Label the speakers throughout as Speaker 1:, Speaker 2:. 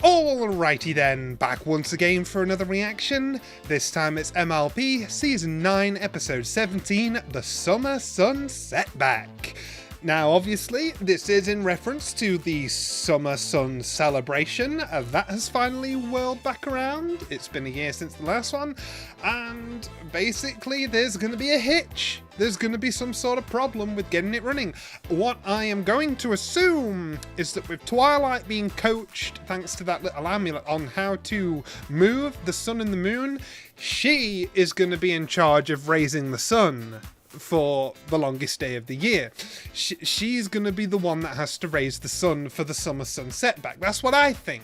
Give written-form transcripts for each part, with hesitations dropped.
Speaker 1: Alrighty then, back once again for another reaction. This time it's MLP Season 9, Episode 17, The Summer Sun Setback. Now obviously, this is in reference to the Summer Sun celebration. That has finally whirled back around. It's been a year since the last one, and basically there's going to be a hitch. There's going to be some sort of problem with getting it running. What I am going to assume is that with Twilight being coached, thanks to that little amulet, on how to move the sun and the moon, she is going to be in charge of raising the sun for the longest day of the year. She's going to be the one that has to raise the sun for the Summer Sun Setback. That's what I think.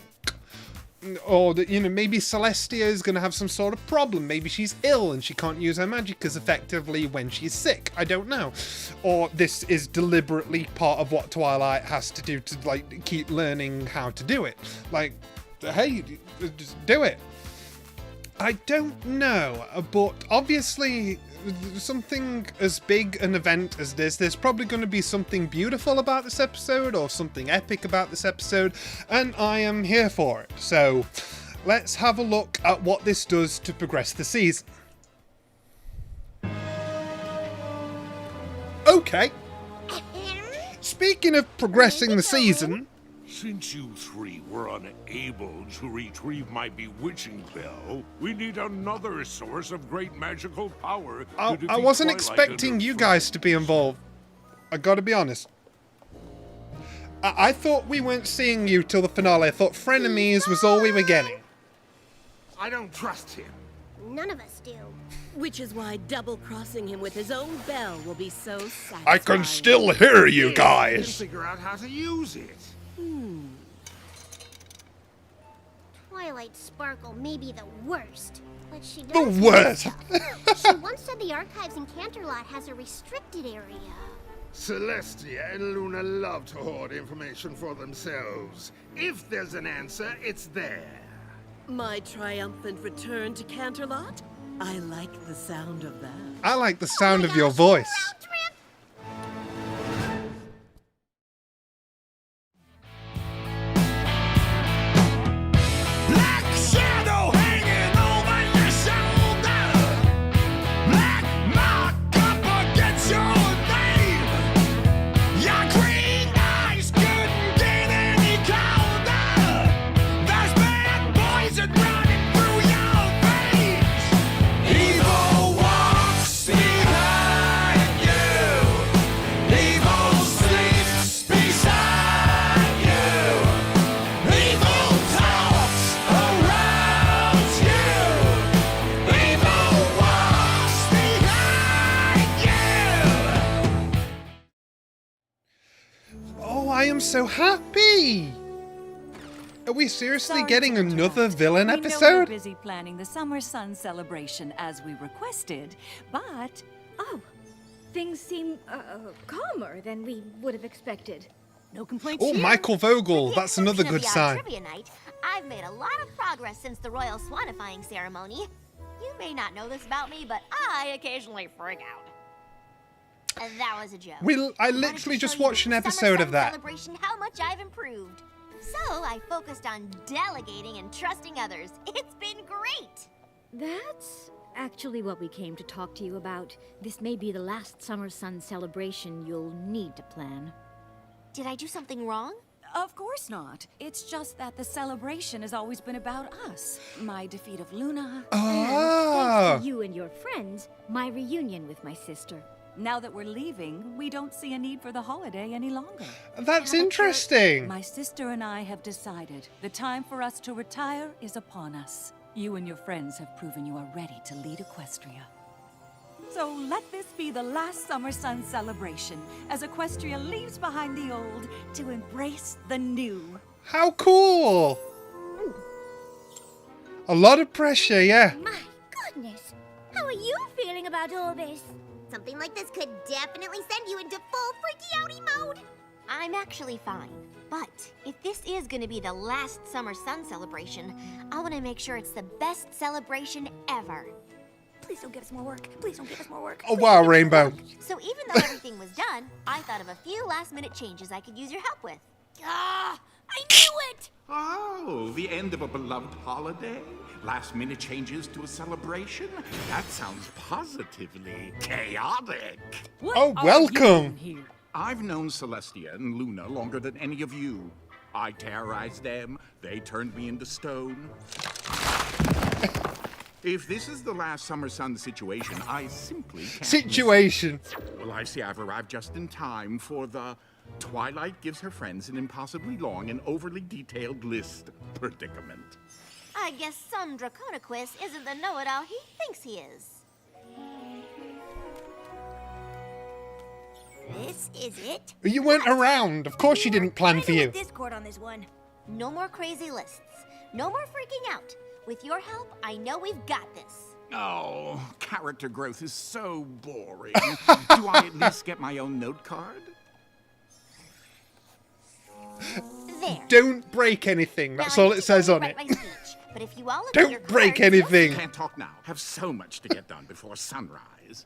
Speaker 1: Or, maybe Celestia is going to have some sort of problem. Maybe she's ill and she can't use her magic as effectively when she's sick. I don't know. Or this is deliberately part of what Twilight has to do to, keep learning how to do it. Hey, just do it. I don't know, but obviously something as big an event as this, there's probably going to be something beautiful about this episode or something epic about this episode, and I am here for it. So let's have a look at what this does to progress the season. Okay. Speaking of progressing the season,
Speaker 2: since you three were unable to retrieve my bewitching bell, we need another source of great magical power.
Speaker 1: I wasn't expecting you guys to be involved. I gotta be honest. I thought we weren't seeing you till the finale. I thought frenemies was all we were getting.
Speaker 2: I don't trust him.
Speaker 3: None of us do.
Speaker 4: Which is why double-crossing him with his own bell will be so satisfying.
Speaker 1: I can still hear you guys.
Speaker 2: Figure out how to use it.
Speaker 3: Twilight Sparkle may be the worst, but she does
Speaker 1: The worst.
Speaker 3: She once said the archives in Canterlot has a restricted area.
Speaker 2: Celestia and Luna love to hoard information for themselves. If there's an answer, it's there.
Speaker 4: My triumphant return to Canterlot? I like the sound of that.
Speaker 1: I like the sound of your voice. I am so happy! Are we seriously getting another villain episode?
Speaker 5: We know we're busy planning the Summer Sun celebration as we requested, but...
Speaker 6: Oh, things seem calmer than we would have expected.
Speaker 5: No complaints
Speaker 1: Oh,
Speaker 5: here.
Speaker 1: Michael Vogel, that's another good sign.
Speaker 3: Trivia night, I've made a lot of progress since the royal swanifying ceremony. You may not know this about me, but I occasionally freak out. That was a joke.
Speaker 1: I literally just watched an episode of that.
Speaker 3: Celebration how much I've improved. So I focused on delegating and trusting others. It's been great.
Speaker 6: That's actually what we came to talk to you about. This may be the last Summer Sun celebration you'll need to plan.
Speaker 3: Did I do something wrong?
Speaker 5: Of course not. It's just that the celebration has always been about us. My defeat of Luna.
Speaker 1: Ah.
Speaker 6: Thanks to you and your friends, my reunion with my sister.
Speaker 5: Now that we're leaving, we don't see a need for the holiday any longer.
Speaker 1: That's interesting.
Speaker 5: My sister and I have decided the time for us to retire is upon us. You and your friends have proven you are ready to lead Equestria. So let this be the last Summer Sun celebration as Equestria leaves behind the old to embrace the new.
Speaker 1: How cool! A lot of pressure, yeah.
Speaker 3: My goodness. How are you feeling about all this? Something like this could definitely send you into full freaky outy mode. I'm actually fine. But if this is going to be the last Summer Sun celebration, I want to make sure it's the best celebration ever. Please don't give us more work. Please don't give us more work.
Speaker 1: Oh wow, Rainbow.
Speaker 3: So even though everything was done, I thought of a few last-minute changes I could use your help with. I I knew it!
Speaker 7: Oh, the end of a beloved holiday? Last-minute changes to a celebration? That sounds positively chaotic.
Speaker 5: What
Speaker 1: Oh,
Speaker 5: are you
Speaker 1: welcome.
Speaker 5: doing here?
Speaker 7: I've known Celestia and Luna longer than any of you. I terrorized them, they turned me into stone. If this is the last summer sun situation, I simply can't miss it.
Speaker 1: Situation.
Speaker 7: Well, I see I've arrived just in time for the Twilight gives her friends an impossibly long and overly detailed list predicament.
Speaker 3: I guess some Draconiquist isn't the know-it-all he thinks he is. This is it?
Speaker 1: You weren't around. Of course she didn't plan for you.
Speaker 3: Discord on this one. No more crazy lists. No more freaking out. With your help, I know we've got this.
Speaker 7: Oh, character growth is so boring. Do I at least get my own note card?
Speaker 3: There.
Speaker 1: Don't break anything. That's all it says on it.
Speaker 3: But if you all look at your
Speaker 1: Don't break
Speaker 3: cards,
Speaker 1: anything.
Speaker 7: Can't talk now. Have so much to get done before sunrise.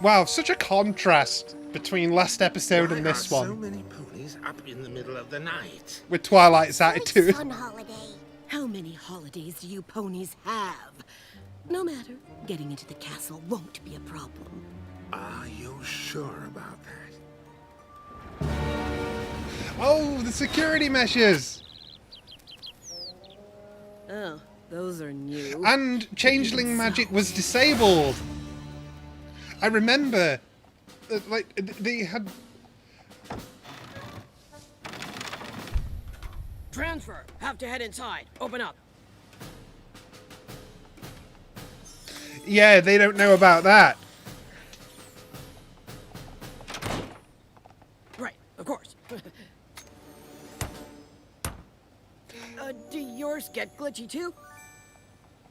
Speaker 1: Wow, such a contrast between last episode and this
Speaker 8: So
Speaker 1: one.
Speaker 8: many ponies up in the middle of the night.
Speaker 1: With Twilight's
Speaker 3: It's
Speaker 1: attitude.
Speaker 3: Sun holiday.
Speaker 4: How many holidays do you ponies have? No matter, getting into the castle won't be a problem.
Speaker 8: Are you sure about that?
Speaker 1: Oh, the security measures.
Speaker 4: Oh, those are new.
Speaker 1: And changeling magic was disabled. I remember, like, they had...
Speaker 4: Transfer. Have to head inside. Open up.
Speaker 1: Yeah, they don't know about that.
Speaker 4: Right, of course. Do yours get glitchy too?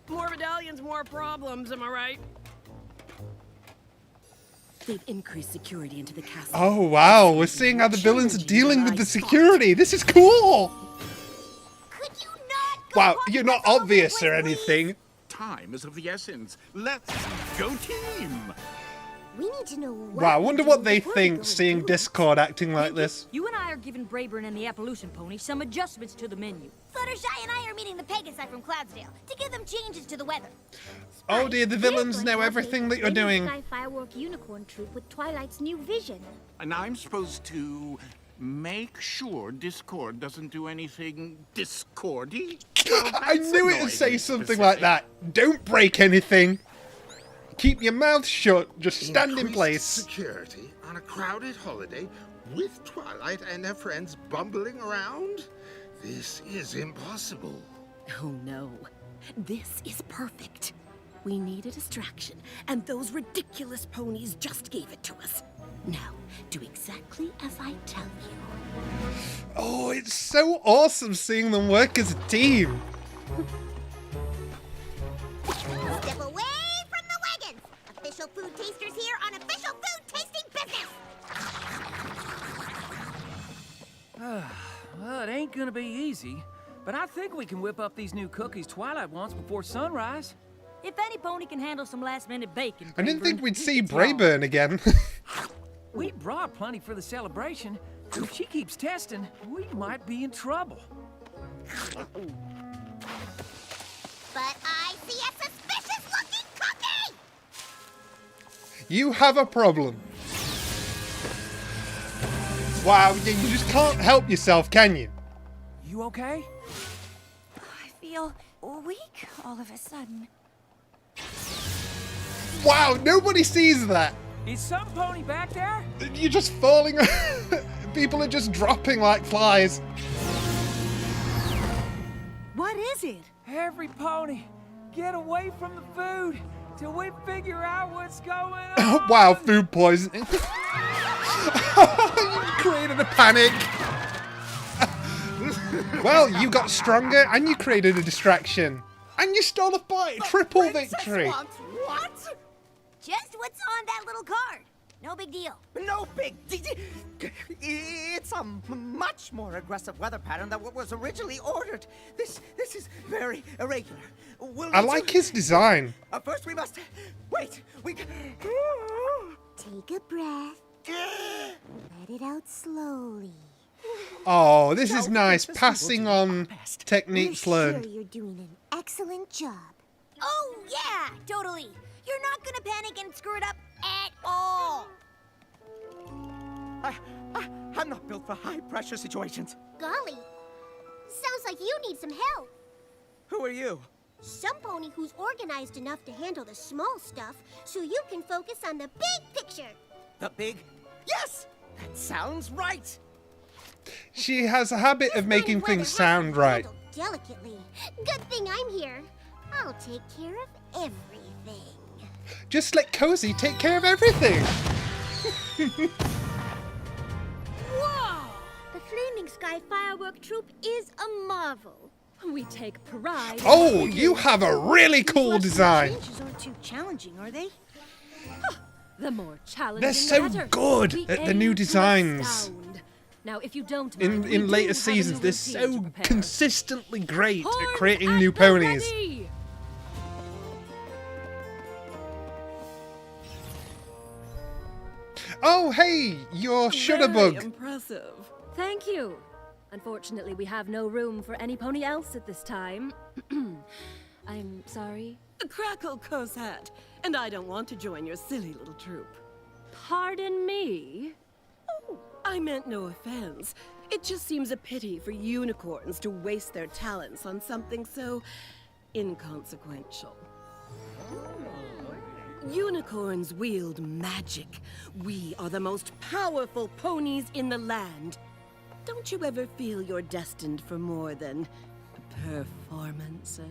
Speaker 4: More medallions, more problems, am I right? They've increased security into the castle.
Speaker 1: Oh, wow. We're seeing how the villains are dealing with the security. This is cool.
Speaker 3: Could you not go
Speaker 1: Wow,
Speaker 3: party
Speaker 1: you're not
Speaker 3: with all of
Speaker 1: obvious
Speaker 3: it,
Speaker 1: or
Speaker 3: please?
Speaker 1: anything.
Speaker 7: Time is of the essence. Let's go team!
Speaker 3: We need to know what
Speaker 1: Wow, I wonder what
Speaker 3: we
Speaker 1: they
Speaker 3: do
Speaker 1: think
Speaker 3: before we
Speaker 1: seeing
Speaker 3: go.
Speaker 1: Discord acting like this.
Speaker 6: You and I are giving Brayburn and the Appalachian Pony some adjustments to the menu.
Speaker 3: Fluttershy and I are meeting the Pegasi from Cloudsdale to give them changes to the weather.
Speaker 1: Oh dear, the villains know everything that you're doing.
Speaker 6: Sky Firework Unicorn Troop with Twilight's new vision.
Speaker 7: And I'm supposed to make sure Discord doesn't do anything discordy? Well,
Speaker 1: I
Speaker 7: that's
Speaker 1: knew it'd say
Speaker 7: annoyingly
Speaker 1: something like that. Don't break anything. Keep your mouth shut. Just stand in
Speaker 8: Increased
Speaker 1: place.
Speaker 8: Security on a crowded holiday with Twilight and her friends bumbling around? This is impossible.
Speaker 4: Oh no, this is perfect. We need a distraction, and those ridiculous ponies just gave it to us. Now, do exactly as I tell you.
Speaker 1: Oh, it's so awesome seeing them work as a team.
Speaker 3: Step away from the wagons. Official food tasters here on official food tasting business.
Speaker 9: Well, it ain't gonna be easy, but I think we can whip up these new cookies Twilight wants before sunrise.
Speaker 6: If any pony can handle some last-minute bacon,
Speaker 1: I didn't think
Speaker 6: Brayburn,
Speaker 1: we'd see
Speaker 6: it's wrong.
Speaker 1: Brayburn again.
Speaker 9: We brought plenty for the celebration. If she keeps testing, we might be in trouble.
Speaker 3: But I see a suspicious-looking cookie.
Speaker 1: You have a problem. Wow, you just can't help yourself, can you?
Speaker 9: You okay?
Speaker 5: I feel weak all of a sudden.
Speaker 1: Wow, nobody sees that.
Speaker 9: Is some pony back there?
Speaker 1: You're just falling. People are just dropping like flies.
Speaker 5: What is it?
Speaker 9: Every pony, get away from the food till we figure out what's going on.
Speaker 1: Wow, food poisoning. You created a panic. Well, you got stronger and you created a distraction. And you stole a fight. Triple victory.
Speaker 10: What?
Speaker 3: Just what's on that little card. No big deal.
Speaker 10: No big It's a much more aggressive weather pattern than what was originally ordered. This is very irregular. We'll
Speaker 1: I
Speaker 10: need
Speaker 1: like
Speaker 10: to-
Speaker 1: his design.
Speaker 10: First we must... Wait, we...
Speaker 3: Take a breath. Let it out slowly.
Speaker 1: Oh, this is nice. Passing on techniques learned.
Speaker 3: Sure you're doing an excellent job. Oh, yeah, totally. You're not gonna panic and screw it up at all.
Speaker 10: I'm not built for high-pressure situations.
Speaker 3: Golly, sounds like you need some help.
Speaker 10: Who are you?
Speaker 3: Some pony who's organized enough to handle the small stuff so you can focus on the big picture.
Speaker 10: The big... Yes! That sounds right!
Speaker 1: She has a habit of making things sound right.
Speaker 3: Delicately. Good thing I'm here. I'll take care of everything.
Speaker 1: Just let Cozy take care of everything.
Speaker 6: Whoa! The Flaming Sky Firework Troop is a marvel. We take pride.
Speaker 1: Oh, you have a really cool design.
Speaker 4: Changes aren't too challenging, are they?
Speaker 6: The more challenging,
Speaker 1: They're so
Speaker 6: the better.
Speaker 1: good
Speaker 6: We
Speaker 1: at the
Speaker 6: aim
Speaker 1: new
Speaker 6: to
Speaker 1: designs.
Speaker 6: astound. Now, if you don't mind, we
Speaker 1: In
Speaker 6: do
Speaker 1: later
Speaker 6: have a
Speaker 1: seasons,
Speaker 6: new
Speaker 1: they're
Speaker 6: routine to
Speaker 1: so
Speaker 6: prepare.
Speaker 1: consistently great at
Speaker 6: Horns
Speaker 1: creating
Speaker 6: at
Speaker 1: new
Speaker 6: the
Speaker 1: ponies.
Speaker 6: ready!
Speaker 1: Oh, hey, you're Shutterbug.
Speaker 6: Impressive. Thank you. Unfortunately, we have no room for any pony else at this time. I'm sorry.
Speaker 4: Crackle Cosette, and I don't want to join your silly little troop.
Speaker 6: Pardon me?
Speaker 4: Oh, I meant no offense. It just seems a pity for unicorns to waste their talents on something so inconsequential. Unicorns wield magic. We are the most powerful ponies in the land. Don't you ever feel you're destined for more than performances?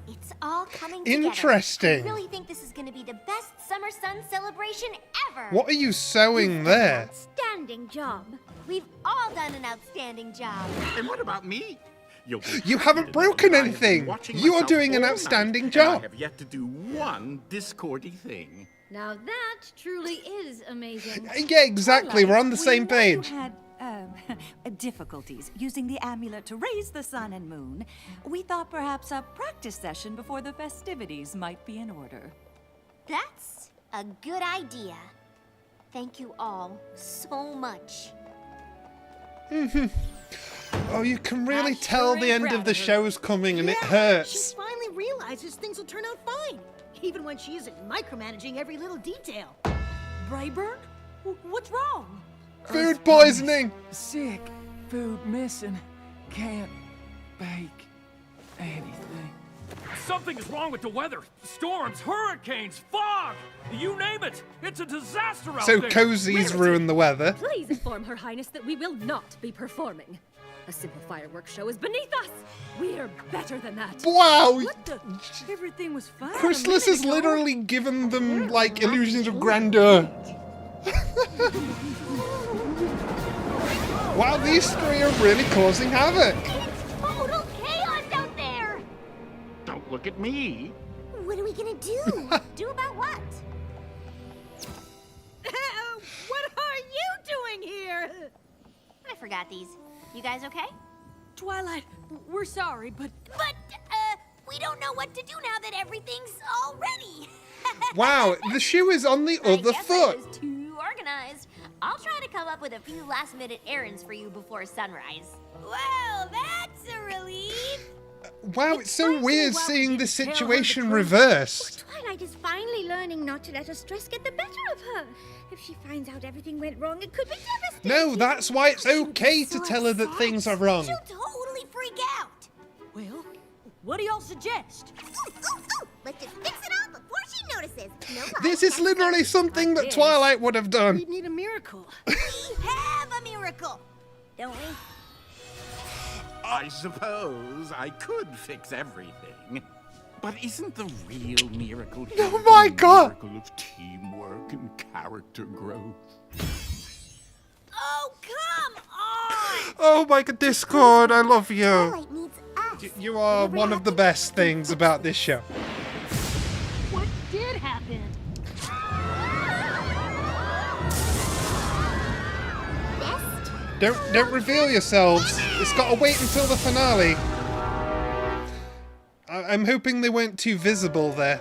Speaker 3: It's all coming together.
Speaker 1: Interesting.
Speaker 3: I really think this is going to be the best summer sun celebration ever.
Speaker 1: What are you sewing there?
Speaker 6: Outstanding job.
Speaker 3: We've all done an outstanding job.
Speaker 7: And what about me?
Speaker 1: You haven't broken anything. You are doing an outstanding job.
Speaker 7: I have yet to do one discordy thing.
Speaker 6: Now that truly is amazing.
Speaker 1: Yeah, exactly. We're on the same
Speaker 5: We know you
Speaker 1: page.
Speaker 5: had difficulties using the amulet to raise the sun and moon. We thought perhaps a practice session before the festivities might be in order.
Speaker 3: That's a good idea. Thank you all so much.
Speaker 1: Oh, you can really
Speaker 4: I'm
Speaker 1: tell
Speaker 4: sure
Speaker 1: the end
Speaker 4: proud
Speaker 1: of the
Speaker 4: of her.
Speaker 1: show's coming and it
Speaker 4: She
Speaker 1: hurts.
Speaker 4: finally realizes things will turn out fine, even when she isn't micromanaging every little detail. Brayburn? What's wrong?
Speaker 1: Food poisoning.
Speaker 9: Sick. Food missing. Can't bake anything.
Speaker 11: Something is wrong with the weather. Storms, hurricanes, fog. You name it. It's a disaster out
Speaker 1: So
Speaker 11: there.
Speaker 1: Cozy's ruined the weather.
Speaker 6: Please inform Her Highness that we will not be performing. A simple fireworks show is beneath us. We're better than that.
Speaker 1: Wow.
Speaker 4: What the? Everything was fine.
Speaker 1: Chrysalis has literally given them, like, illusions of grandeur. Wow, these three are really causing havoc.
Speaker 3: It's total chaos out there.
Speaker 7: Don't look at me.
Speaker 3: What are we gonna do? Do about what?
Speaker 4: What are you doing here?
Speaker 3: I forgot these. You guys okay?
Speaker 4: Twilight, we're sorry, but
Speaker 3: But, we don't know what to do now that everything's all ready.
Speaker 1: Wow, the shoe is on the other
Speaker 3: I guess
Speaker 1: foot.
Speaker 3: I was too organized. I'll try to come up with a few last-minute errands for you before sunrise. Well, that's a relief.
Speaker 1: Wow, it's so weird seeing the
Speaker 4: tell her the
Speaker 1: situation
Speaker 4: truth.
Speaker 1: reversed.
Speaker 6: Twilight is finally learning not to let her stress get the better of her. If she finds out everything went wrong, it could be devastating.
Speaker 1: No, that's why it's okay to tell her that things are wrong.
Speaker 3: She'll totally freak out.
Speaker 4: well, what do y'all suggest?
Speaker 3: Ooh. Let's just fix it all before she notices. No lie.
Speaker 1: This is literally something that
Speaker 4: Yes.
Speaker 1: Twilight would have done.
Speaker 4: We need a miracle.
Speaker 3: We have a miracle, don't we?
Speaker 7: I suppose I could fix everything. But isn't the real miracle here
Speaker 1: Oh my
Speaker 7: the
Speaker 1: God.
Speaker 7: miracle of teamwork and character growth?
Speaker 3: Oh, come on!
Speaker 1: Oh my god, Discord, I love you.
Speaker 3: Twilight needs us.
Speaker 1: You are one of the best things about this show.
Speaker 6: What did happen?
Speaker 3: Best?
Speaker 1: Don't reveal yourselves. It's got to wait until the finale. I'm hoping they weren't too visible there.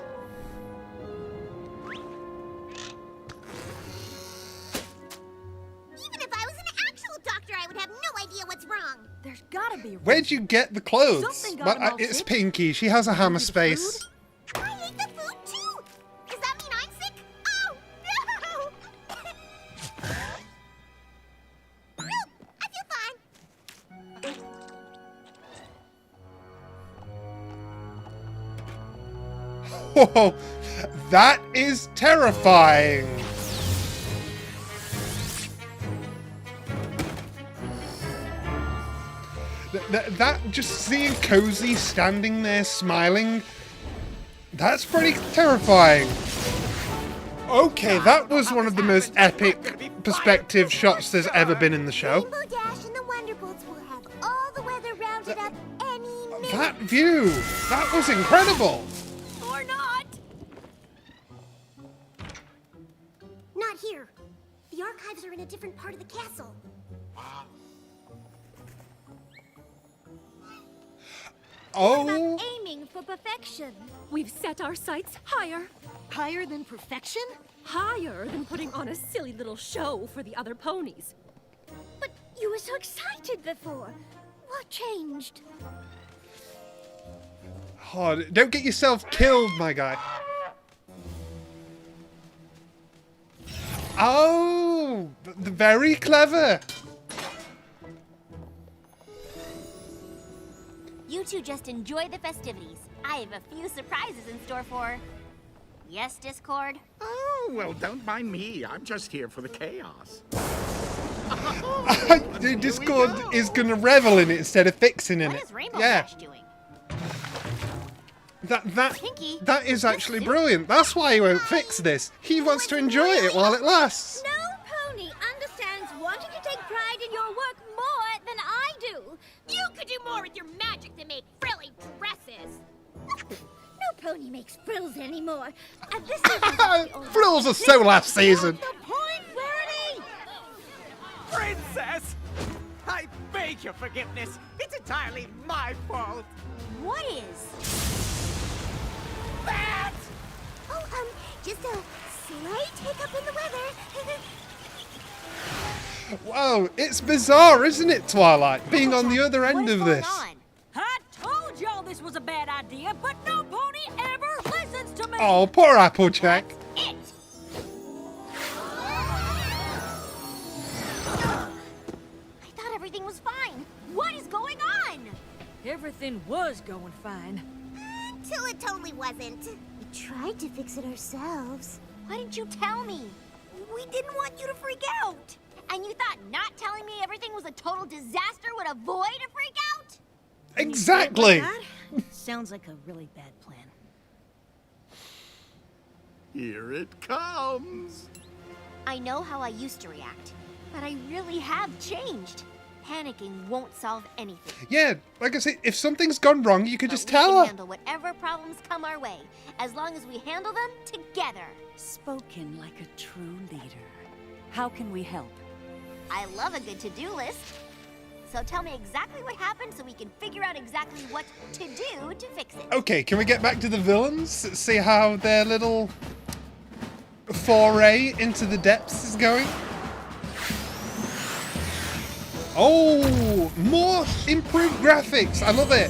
Speaker 4: gotta be.
Speaker 1: Where'd you get the clothes?
Speaker 4: Something got 'em all
Speaker 1: It's
Speaker 4: sick.
Speaker 1: Pinky. She has a hammer
Speaker 4: Maybe the
Speaker 1: space.
Speaker 3: I ate the food too! Does that mean I'm sick? Oh, no! Nope, I feel fine.
Speaker 1: Whoa, that is terrifying. That just seeing Cozy standing there smiling, that's pretty terrifying. Okay, that was one of the most epic perspective shots there's ever been in the show.
Speaker 3: Rainbow Dash and the Wonderbolts will have all the weather rounded up any minute.
Speaker 1: That view, that was incredible.
Speaker 4: Or not.
Speaker 3: Not here. The archives are in a different part of the castle.
Speaker 1: Oh,
Speaker 6: Aiming for perfection.
Speaker 4: We've set our sights higher.
Speaker 6: Higher than perfection?
Speaker 4: Higher than putting on a silly little show for the other ponies.
Speaker 6: But you were so excited before. What changed?
Speaker 1: oh, don't get yourself killed, my guy. Oh, very clever.
Speaker 3: You two just enjoy the festivities. I have a few surprises in store for... Yes, Discord?
Speaker 7: Oh, well, don't mind me. I'm just here for the chaos.
Speaker 1: The Discord is gonna revel in it instead of fixing in
Speaker 3: What
Speaker 1: it.
Speaker 3: is Rainbow
Speaker 1: Yeah,
Speaker 3: Dash doing? Pinky,
Speaker 1: that is
Speaker 3: is this
Speaker 1: actually
Speaker 3: it?
Speaker 1: brilliant. That's why he won't fix this. He wants to enjoy it while it lasts.
Speaker 6: No pony understands wanting to take pride in your work more than I do.
Speaker 3: You could do more with your magic than make frilly dresses.
Speaker 6: No pony makes frills anymore. And this is
Speaker 1: Frills are so last season.
Speaker 6: the point, Rarity!
Speaker 10: Princess! I beg your forgiveness. It's entirely my fault.
Speaker 3: What is?
Speaker 10: That!
Speaker 3: Oh, just a slight hiccup in the weather.
Speaker 1: Whoa, it's bizarre, isn't it, Twilight? Being on the other end
Speaker 3: What is
Speaker 1: of
Speaker 3: going
Speaker 1: this.
Speaker 3: on?
Speaker 5: I told y'all this was a bad idea, but no pony ever listens to me.
Speaker 1: Oh, poor Applejack.
Speaker 3: It! I thought everything was fine. What is going on?
Speaker 6: Everything was going fine.
Speaker 3: Till it totally wasn't. We tried to fix it ourselves. Why didn't you tell me? We didn't want you to freak out. And you thought not telling me everything was a total disaster would avoid a freak out?
Speaker 1: Exactly.
Speaker 6: Sounds like a really bad plan.
Speaker 7: Here it comes.
Speaker 3: I know how I used to react, but I really have changed. Panicking won't solve anything.
Speaker 1: Yeah, like I said, if something's gone wrong, you could
Speaker 3: But
Speaker 1: just
Speaker 3: we
Speaker 1: tell
Speaker 3: can
Speaker 1: her.
Speaker 3: handle whatever problems come our way, as long as we handle them together.
Speaker 5: Spoken like a true leader. How can we help?
Speaker 3: I love a good to-do list. So tell me exactly what happened so we can figure out exactly what to do to fix it.
Speaker 1: Okay, can we get back to the villains? See how their little foray into the depths is going? Oh, more improved graphics. I love it.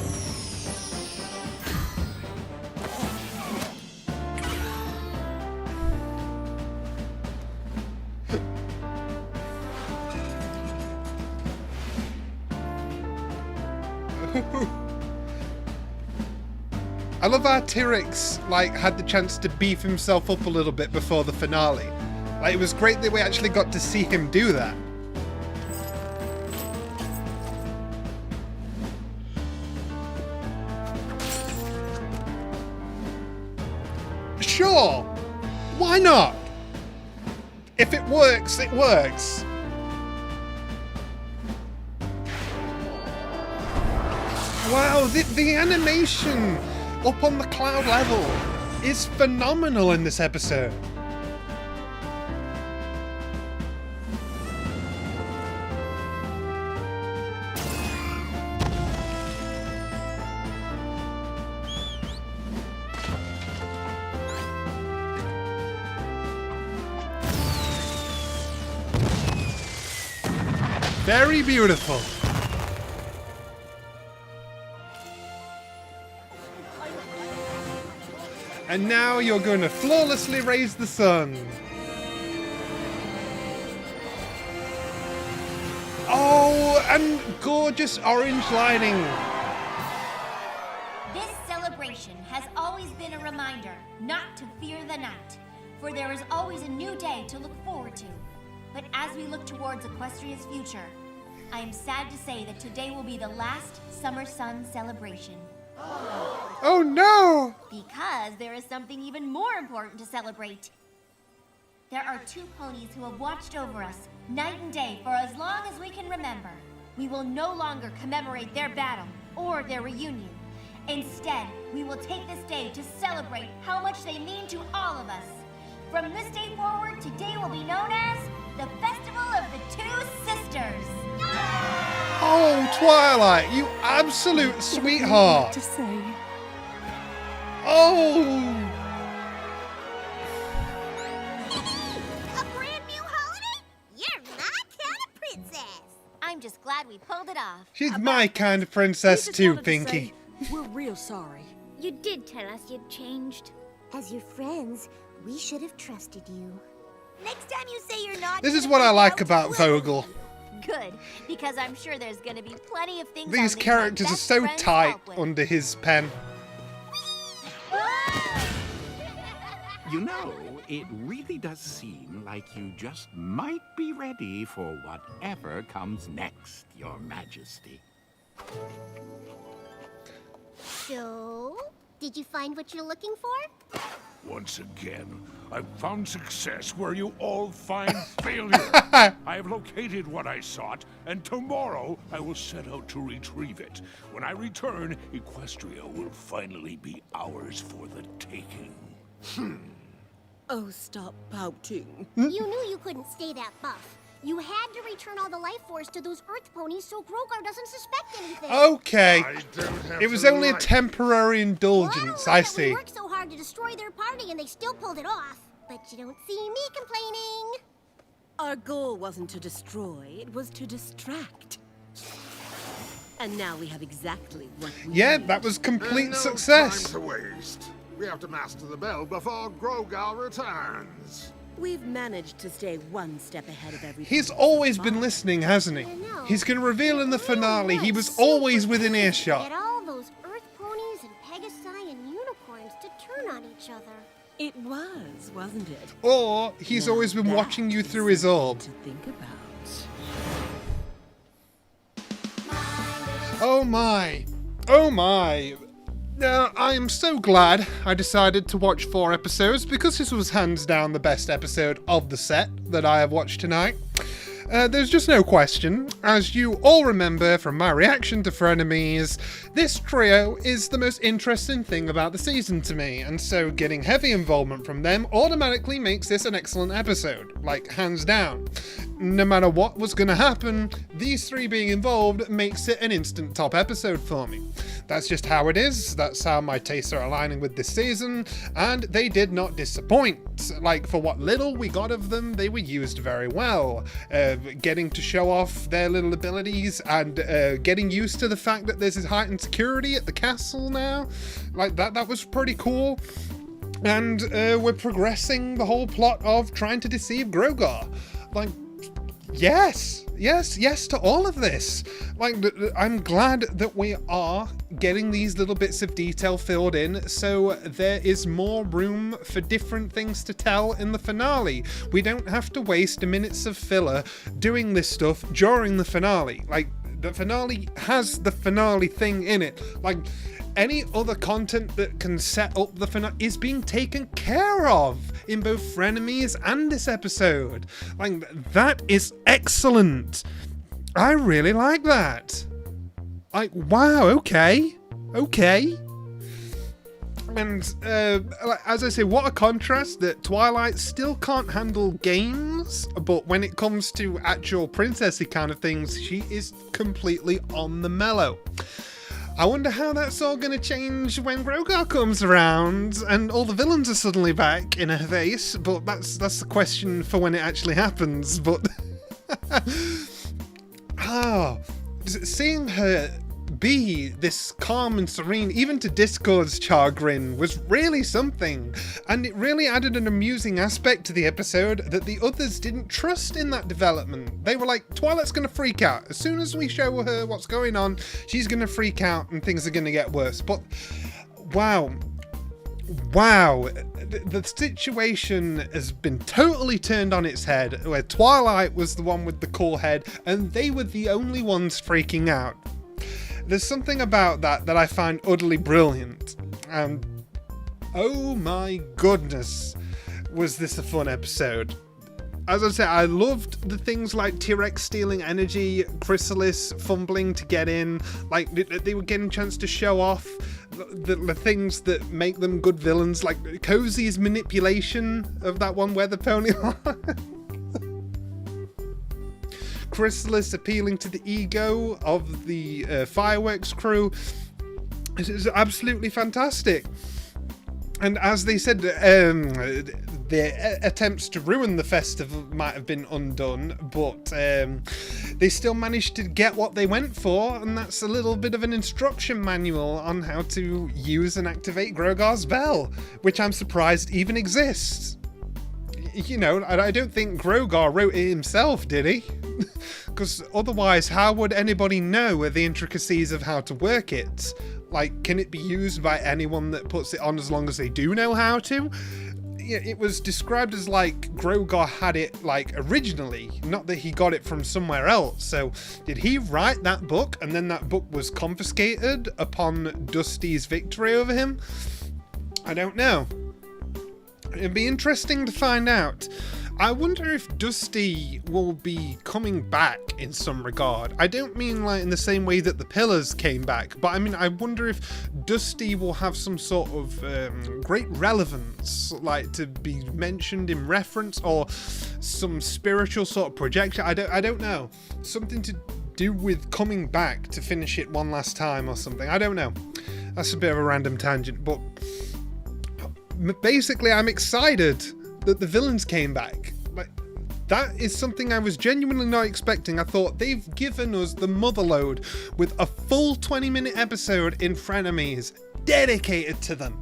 Speaker 1: I love how T-Rex had the chance to beef himself up a little bit before the finale. It was great that we actually got to see him do that. Sure, why not? If it works, it works. Wow, the animation up on the cloud level is phenomenal in this episode. Very beautiful. And now you're going to flawlessly raise the sun. Oh, and gorgeous orange lighting.
Speaker 3: This celebration has always been a reminder not to fear the night, for there is always a new day to look forward to. But as we look towards Equestria's future, I am sad to say that today will be the last Summer Sun celebration.
Speaker 1: Oh no!
Speaker 3: Because there is something even more important to celebrate. There are 2 ponies who have watched over us night and day for as long as we can remember. We will no longer commemorate their battle or their reunion. Instead, we will take this day to celebrate how much they mean to all of us. From this day forward, today will be known as the Festival of the 2 Sisters.
Speaker 1: Oh, Twilight, you absolute sweetheart.
Speaker 5: To say.
Speaker 1: Oh!
Speaker 3: A brand new holiday? You're my kind of princess. I'm just glad we pulled it off.
Speaker 1: She's my kind of princess too, Pinky.
Speaker 5: We're real sorry.
Speaker 6: You did tell us you'd changed.
Speaker 3: As your friends, we should have trusted you. Next time you say you're not...
Speaker 1: This is what I like about Vogel.
Speaker 3: Good, because I'm sure there's going to be plenty of things...
Speaker 1: These characters are so tight under his pen.
Speaker 7: You know, it really does seem like you just might be ready for whatever comes next, Your Majesty.
Speaker 3: So, did you find what you're looking for?
Speaker 2: Once again, I've found success where you all find failure. I have located what I sought, and tomorrow I will set out to retrieve it. When I return, Equestria will finally be ours for the taking.
Speaker 4: Oh, stop pouting.
Speaker 3: You knew you couldn't stay that buff. You had to return all the life force to those Earth ponies so Grogar doesn't suspect anything.
Speaker 1: Okay.
Speaker 8: I don't have
Speaker 1: It was
Speaker 8: to
Speaker 1: only a
Speaker 8: like-
Speaker 1: temporary indulgence,
Speaker 3: Well,
Speaker 1: I
Speaker 3: that
Speaker 1: see.
Speaker 3: We worked so hard to destroy their party and they still pulled it off. But you don't see me complaining.
Speaker 4: Our goal wasn't to destroy, it was to distract. And now we have exactly what we
Speaker 1: Yeah,
Speaker 4: need.
Speaker 1: that was complete
Speaker 8: No
Speaker 1: success.
Speaker 8: time to waste. We have to master the bell before Grogar returns.
Speaker 4: We've managed to stay one step ahead of everything.
Speaker 1: He's always been listening, hasn't he? He's going to reveal in the finale he was always within earshot.
Speaker 3: Get all those Earth ponies and Pegasi and unicorns to turn on each other.
Speaker 4: It was, wasn't it?
Speaker 1: Or he's
Speaker 4: Now
Speaker 1: always been
Speaker 4: that
Speaker 1: watching you
Speaker 4: is
Speaker 1: through his orb.
Speaker 4: to think about.
Speaker 1: Oh my. Oh my. Now, I'm so glad I decided to watch 4 episodes because this was hands down the best episode of the set that I have watched tonight. There's just no question. As you all remember from my reaction to Frenemies, this trio is the most interesting thing about the season to me, and so getting heavy involvement from them automatically makes this an excellent episode, like hands down. No matter what was going to happen, these 3 being involved makes it an instant top episode for me. That's just how it is, that's how my tastes are aligning with this season, and they did not disappoint. Like, for what little we got of them, they were used very well. Getting to show off their little abilities and getting used to the fact that there's this heightened security at the castle now. Like, that was pretty cool. And we're progressing the whole plot of trying to deceive Grogar. Like, yes to all of this. Like, I'm glad that we are getting these little bits of detail filled in so there is more room for different things to tell in the finale. We don't have to waste minutes of filler doing this stuff during the finale. Like, the finale has the finale thing in it. Like, any other content that can set up the finale is being taken care of in both Frenemies and this episode. Like, that is excellent. I really like that. Like, wow, okay. And as I say, what a contrast that Twilight still can't handle games, but when it comes to actual princessy kind of things, she is completely on the mellow. I wonder how that's all going to change when Grogar comes around and all the villains are suddenly back in her face, but that's the question for when it actually happens. But seeing her be this calm and serene, even to Discord's chagrin, was really something. And it really added an amusing aspect to the episode that the others didn't trust in that development. They were like, Twilight's gonna freak out. As soon as we show her what's going on, she's gonna freak out and things are gonna get worse. But wow, the situation has been totally turned on its head, where Twilight was the one with the cool head and they were the only ones freaking out. There's something about that I find utterly brilliant, and oh my goodness, was this a fun episode. As I said, I loved the things like T-Rex stealing energy, Chrysalis fumbling to get in, like they were getting a chance to show off the things that make them good villains, like Cozy's manipulation of that one weather pony line. Chrysalis appealing to the ego of the fireworks crew. It is absolutely fantastic. And as they said, their attempts to ruin the festival might have been undone, but they still managed to get what they went for, and that's a little bit of an instruction manual on how to use and activate Grogar's bell, which I'm surprised even exists. You know, I don't think Grogar wrote it himself, did he? Because otherwise, how would anybody know the intricacies of how to work it? Like, can it be used by anyone that puts it on as long as they do know how to? It was described as like Grogar had it like originally, not that he got it from somewhere else. So did he write that book and then that book was confiscated upon Dusty's victory over him? I don't know. It'd be interesting to find out. I wonder if Dusty will be coming back in some regard. I don't mean like in the same way that the Pillars came back, but I mean, I wonder if Dusty will have some sort of great relevance, like to be mentioned in reference, or some spiritual sort of projection. I don't know. Something to do with coming back to finish it one last time or something. I don't know. That's a bit of a random tangent, but basically I'm excited that the villains came back. Like, that is something I was genuinely not expecting. I thought they've given us the motherload with a full 20-minute episode in Frenemies dedicated to them.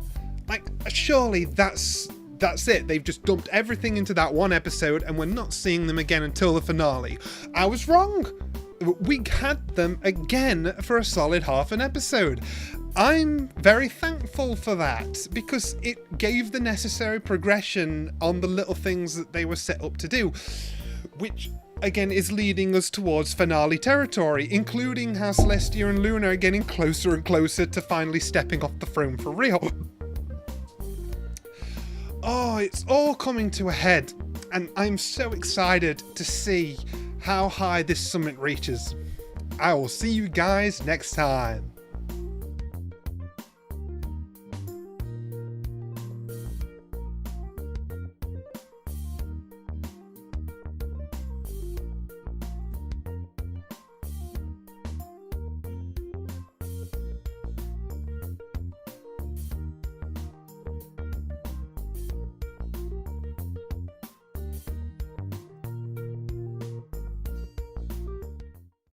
Speaker 1: Like, surely that's it. They've just dumped everything into that one episode and we're not seeing them again until the finale. I was wrong. We had them again for a solid half an episode. I'm very thankful for that, because it gave the necessary progression on the little things that they were set up to do, which again is leading us towards finale territory, including how Celestia and Luna are getting closer and closer to finally stepping off the throne for real. Oh, it's all coming to a head, and I'm so excited to see how high this summit reaches. I will see you guys next time.